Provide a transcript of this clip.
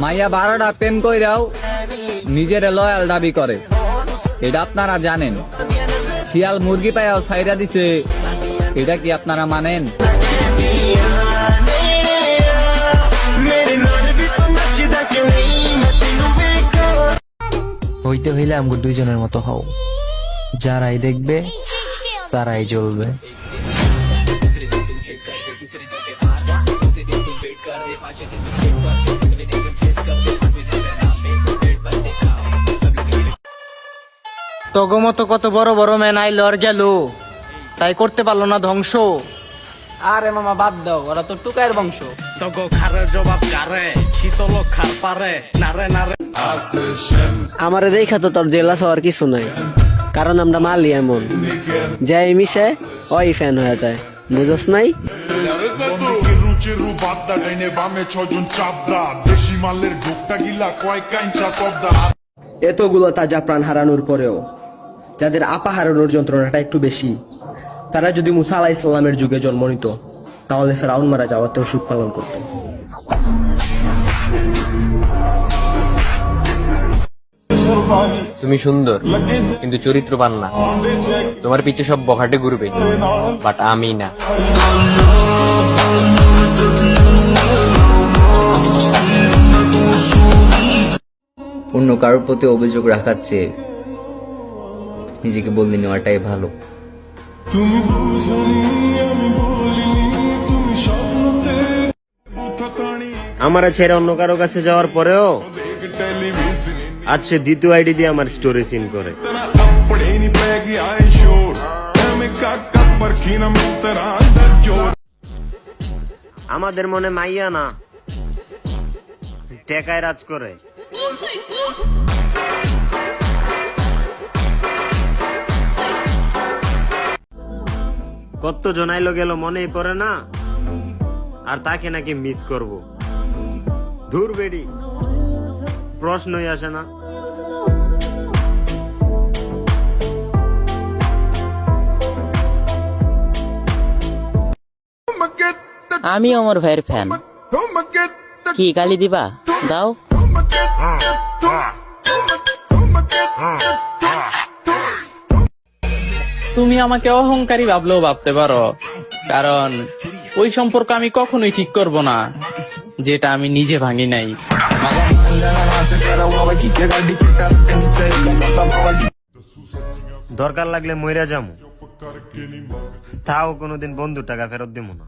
মাইয়া 12টা প্রেম কইরাও নিজের লয়াল দাবি করে, এটা আপনারা জানেন। শিয়াল মুরগি পায়াও ছাইরা দিছে, এটা কি আপনারা মানেন? হইতে হইলে আমগো দুইজনের মতো হও, যারাই দেখবে তারাই জ্বলবে। তগো মতো কত বড় বড় ম্যান আইলো আর গেল, তাই করতে পারলো না ধ্বংস। আরে মামা বাদ দাও, ওরা তো টুকায়ের বংশ। তগো খারের জবাব কারে, শীতল খার পারে নারে নারে। আমারে দেখা তো তোর জেলাস হওয়ার কিছু নাই, কারণ আমরা মালি এমন যাই মিশে ওই ফ্যান হয়ে যায়, বুঝোস নাই? এতগুলো তাজা প্রাণ হারানোর পরেও যাদের আপা হারানোর যন্ত্রণাটা একটু বেশি, তারা যদি মুসা আলাইহিস সালামের যুগে জন্ম নিত, তাহলে ফেরাউন মারা যাওয়াতেও সুখ পালন করত। তুমি সুন্দর কিন্তু চরিত্রবান না, তোমার পিছে সব বখাটে ঘুরবে, বাট আমি না। অন্য কারোর প্রতি অভিযোগ রাখার চেয়ে নিজেকে বদলে নেওয়াটাই ভালো। আমার ছেড়ে অন্য কারো কাছে যাওয়ার পরেও আজ সে দ্বিতীয় আইডি দিয়ে আমার স্টোরি সিন করে। আমাদের মনে মাইয়া না, টেকায় রাজ করে। কত জনাইলো গেল মনেই পড়ে না, আর তাকে নাকি মিস করব। ধুর বেডি, প্রশ্নই আসে না। আমি আমার ভাইয়ের ফ্যান, কি গালি দিবা দাও। তুমি আমাকে অহংকারী ভাবলেও ভাবতে পারো, কারণ ওই সম্পর্ক আমি কখনোই ঠিক করব না যেটা আমি নিজে ভাঙি নাই। দরকার লাগলে মইরা যামু, তাও কোনোদিন বন্ধু টাকা ফেরত দিব না।